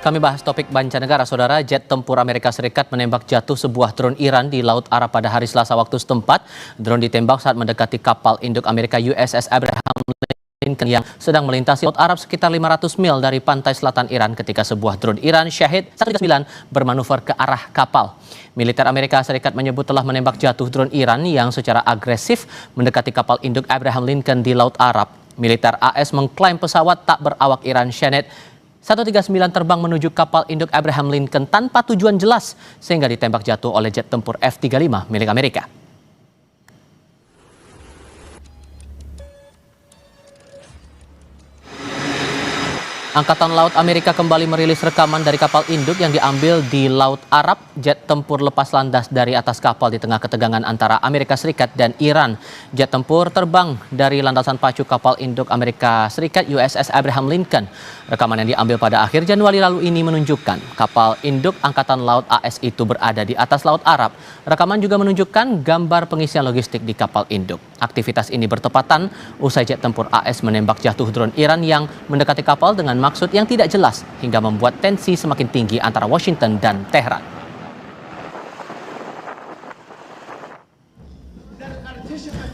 Kami bahas topik mancanegara, saudara. Jet tempur Amerika Serikat menembak jatuh sebuah drone Iran di Laut Arab pada hari Selasa waktu setempat. Drone ditembak saat mendekati kapal induk Amerika USS Abraham Lincoln yang sedang melintasi Laut Arab sekitar 500 mil dari pantai selatan Iran ketika sebuah drone Iran Shahid 139 bermanuver ke arah kapal. Militer Amerika Serikat menyebut telah menembak jatuh drone Iran yang secara agresif mendekati kapal induk Abraham Lincoln di Laut Arab. Militer AS mengklaim pesawat tak berawak Iran Shahid 139 terbang menuju kapal induk Abraham Lincoln tanpa tujuan jelas sehingga ditembak jatuh oleh jet tempur F-35 milik Amerika. Angkatan Laut Amerika kembali merilis rekaman dari kapal induk yang diambil di Laut Arab. Jet tempur lepas landas dari atas kapal di tengah ketegangan antara Amerika Serikat dan Iran. Jet tempur terbang dari landasan pacu kapal induk Amerika Serikat USS Abraham Lincoln. Rekaman yang diambil pada akhir Januari lalu ini menunjukkan kapal induk Angkatan Laut AS itu berada di atas Laut Arab. Rekaman juga menunjukkan gambar pengisian logistik di kapal induk. Aktivitas ini bertepatan usai jet tempur AS menembak jatuh drone Iran yang mendekati kapal dengan maksud yang tidak jelas hingga membuat tensi semakin tinggi antara Washington dan Teheran.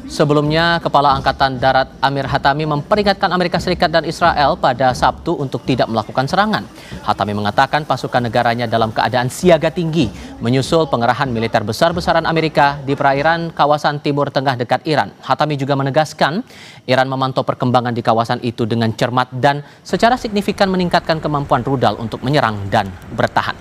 Sebelumnya, Kepala Angkatan Darat Amir Hatami memperingatkan Amerika Serikat dan Israel pada Sabtu untuk tidak melakukan serangan. Hatami mengatakan pasukan negaranya dalam keadaan siaga tinggi menyusul pengerahan militer besar-besaran Amerika di perairan kawasan Timur Tengah dekat Iran. Hatami juga menegaskan Iran memantau perkembangan di kawasan itu dengan cermat dan secara signifikan meningkatkan kemampuan rudal untuk menyerang dan bertahan.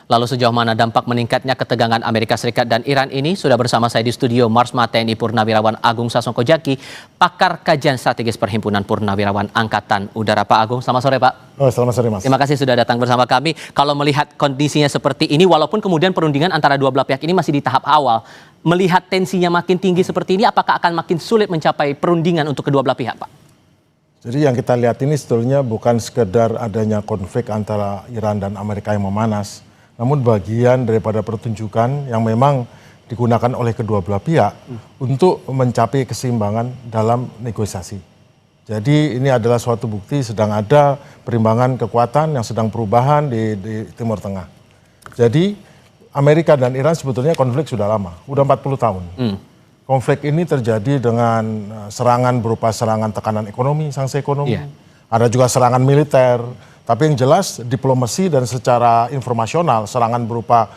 Lalu sejauh mana dampak meningkatnya ketegangan Amerika Serikat dan Iran ini? Sudah bersama saya di studio Marsma TNI Purnawirawan Agung Sasongko Jaki, pakar kajian strategis Perhimpunan Purnawirawan Angkatan Udara. Pak Agung, selamat sore Pak. Oh, selamat sore Mas. Terima kasih sudah datang bersama kami. Kalau melihat kondisinya seperti ini, walaupun kemudian perundingan antara dua belah pihak ini masih di tahap awal, melihat tensinya makin tinggi seperti ini, apakah akan makin sulit mencapai perundingan untuk kedua belah pihak Pak? Jadi yang kita lihat ini sebetulnya bukan sekedar adanya konflik antara Iran dan Amerika yang memanas, namun bagian daripada pertunjukan yang memang digunakan oleh kedua belah pihak untuk mencapai keseimbangan dalam negosiasi. Jadi ini adalah suatu bukti sedang ada perimbangan kekuatan yang sedang perubahan di Timur Tengah. Jadi Amerika dan Iran sebetulnya konflik sudah lama, udah 40 tahun. Konflik ini terjadi dengan serangan berupa serangan tekanan ekonomi, sanksi ekonomi. Ada juga serangan militer. Tapi yang jelas diplomasi dan secara informasional serangan berupa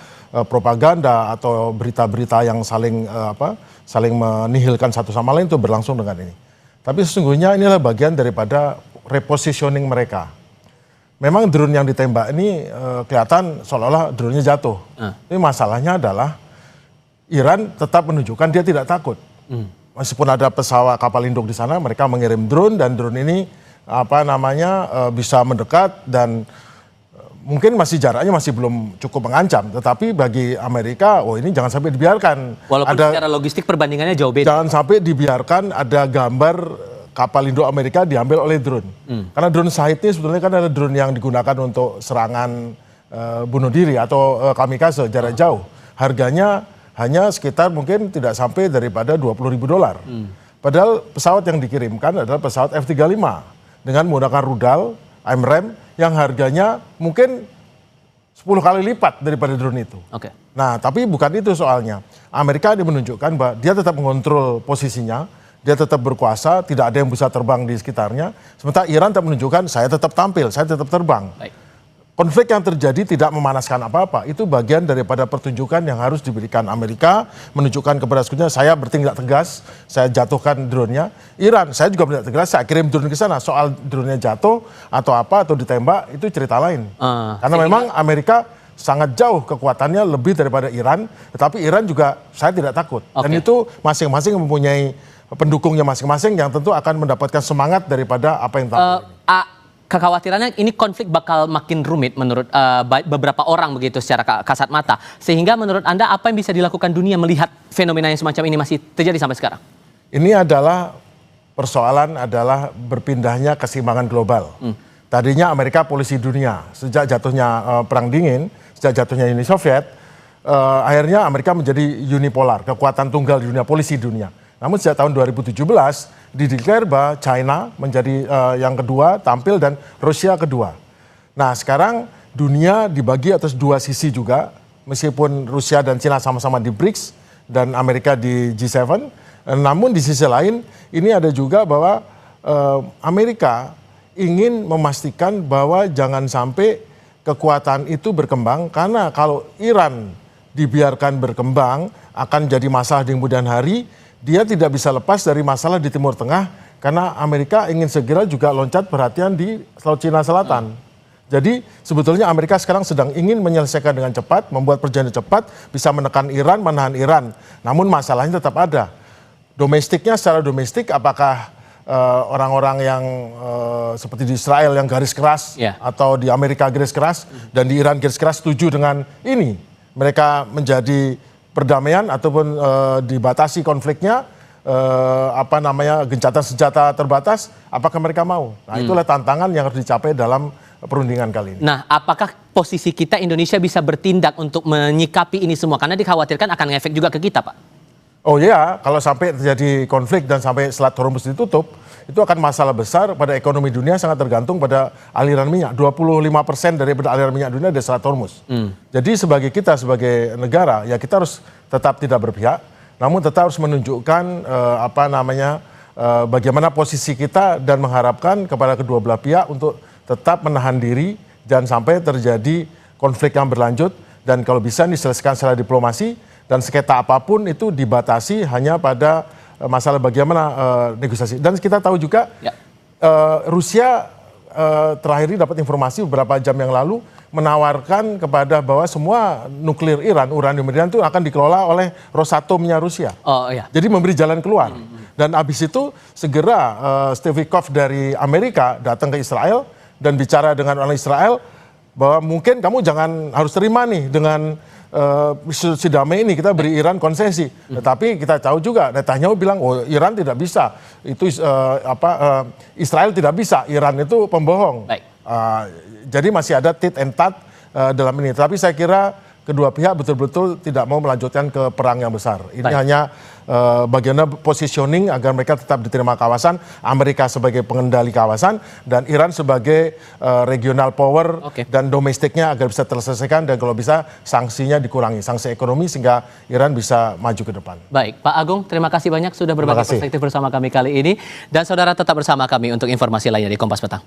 propaganda atau berita-berita yang saling menihilkan satu sama lain itu berlangsung dengan ini. Tapi sesungguhnya inilah bagian daripada repositioning mereka. Memang drone yang ditembak ini kelihatan seolah-olah drone-nya jatuh. Tapi masalahnya adalah Iran tetap menunjukkan dia tidak takut. Meskipun ada pesawat kapal induk di sana, mereka mengirim drone dan drone ini bisa mendekat dan mungkin jaraknya masih belum cukup mengancam, tetapi bagi Amerika, ini jangan sampai dibiarkan. Walaupun secara logistik perbandingannya jauh beda. Jangan sampai dibiarkan ada gambar kapal induk Amerika diambil oleh drone. Karena drone Shahid ini sebetulnya kan ada drone yang digunakan untuk serangan bunuh diri atau kamikaze jarak jauh. Harganya hanya sekitar mungkin tidak sampai daripada $20.000. Padahal pesawat yang dikirimkan adalah pesawat F-35. Dengan menggunakan rudal AMRAAM yang harganya mungkin 10 kali lipat daripada drone itu. Nah, tapi bukan itu soalnya. Amerika ini menunjukkan bahwa dia tetap mengontrol posisinya, dia tetap berkuasa, tidak ada yang bisa terbang di sekitarnya. Sementara Iran tetap menunjukkan saya tetap tampil, saya tetap terbang. Konflik yang terjadi tidak memanaskan apa-apa. Itu bagian daripada pertunjukan yang harus diberikan Amerika, menunjukkan kepada sekutunya saya bertindak tegas, saya jatuhkan drone-nya. Iran, saya juga bertindak tegas, saya kirim drone ke sana. Soal drone-nya jatuh atau apa atau ditembak itu cerita lain. Karena memang Amerika sangat jauh kekuatannya lebih daripada Iran, tetapi Iran juga saya tidak takut. Dan itu masing-masing mempunyai pendukungnya masing-masing yang tentu akan mendapatkan semangat daripada apa yang tampil. Kekhawatirannya ini konflik bakal makin rumit menurut beberapa orang begitu secara kasat mata. Sehingga menurut Anda apa yang bisa dilakukan dunia melihat fenomena yang semacam ini masih terjadi sampai sekarang? Ini adalah persoalan berpindahnya keseimbangan global. Tadinya Amerika polisi dunia. Sejak jatuhnya Perang Dingin, sejak jatuhnya Uni Soviet, akhirnya Amerika menjadi unipolar, kekuatan tunggal di dunia, polisi dunia. Namun sejak tahun 2017 dideklar bahwa China menjadi yang kedua tampil dan Rusia kedua. Nah sekarang dunia dibagi atas dua sisi juga, meskipun Rusia dan China sama-sama di BRICS dan Amerika di G7. Namun di sisi lain ini ada juga bahwa Amerika ingin memastikan bahwa jangan sampai kekuatan itu berkembang, karena kalau Iran dibiarkan berkembang akan jadi masalah di kemudian hari. Dia tidak bisa lepas dari masalah di Timur Tengah karena Amerika ingin segera juga loncat perhatian di Laut Cina Selatan. Jadi sebetulnya Amerika sekarang sedang ingin menyelesaikan dengan cepat, membuat perjanjian cepat, bisa menekan Iran, menahan Iran. Namun masalahnya tetap ada. Domestiknya secara domestik apakah orang-orang yang seperti di Israel yang garis keras atau di Amerika garis keras dan di Iran garis keras setuju dengan ini. Mereka menjadi perdamaian ataupun dibatasi konfliknya, gencatan senjata terbatas, apakah mereka mau? Nah itulah tantangan yang harus dicapai dalam perundingan kali ini. Nah, apakah posisi kita Indonesia bisa bertindak untuk menyikapi ini semua? Karena dikhawatirkan akan ngefek juga ke kita, Pak. Oh iya, kalau sampai terjadi konflik dan sampai Selat Hormuz ditutup, itu akan masalah besar pada ekonomi dunia, sangat tergantung pada aliran minyak. 25% daripada aliran minyak dunia dari Selat Hormuz. Jadi sebagai kita, sebagai negara, ya kita harus tetap tidak berpihak, namun tetap harus menunjukkan bagaimana posisi kita dan mengharapkan kepada kedua belah pihak untuk tetap menahan diri dan sampai terjadi konflik yang berlanjut, dan kalau bisa diselesaikan secara diplomasi dan sengketa apapun itu dibatasi hanya pada masalah bagaimana negosiasi. Dan kita tahu juga Rusia terakhir ini dapat informasi beberapa jam yang lalu menawarkan kepada bahwa semua nuklir Iran, uranium Iran itu akan dikelola oleh Rosatomnya Rusia. Jadi memberi jalan keluar. Dan habis itu segera Steve Witkoff dari Amerika datang ke Israel dan bicara dengan orang Israel bahwa mungkin kamu jangan harus terima nih dengan si damai ini, kita beri Iran konsesi. Tetapi kita tahu juga Netanyahu bilang, oh Iran tidak bisa, itu Israel tidak bisa, Iran itu pembohong. Jadi masih ada tit and tat dalam ini. Tapi saya kira kedua pihak betul-betul tidak mau melanjutkan ke perang yang besar. Ini hanya bagaimana positioning agar mereka tetap diterima kawasan, Amerika sebagai pengendali kawasan, dan Iran sebagai regional power dan domestiknya agar bisa terselesaikan, dan kalau bisa sanksinya dikurangi, sanksi ekonomi, sehingga Iran bisa maju ke depan. Baik, Pak Agung, terima kasih banyak sudah berbagi perspektif bersama kami kali ini, dan saudara tetap bersama kami untuk informasi lainnya di Kompas Petang.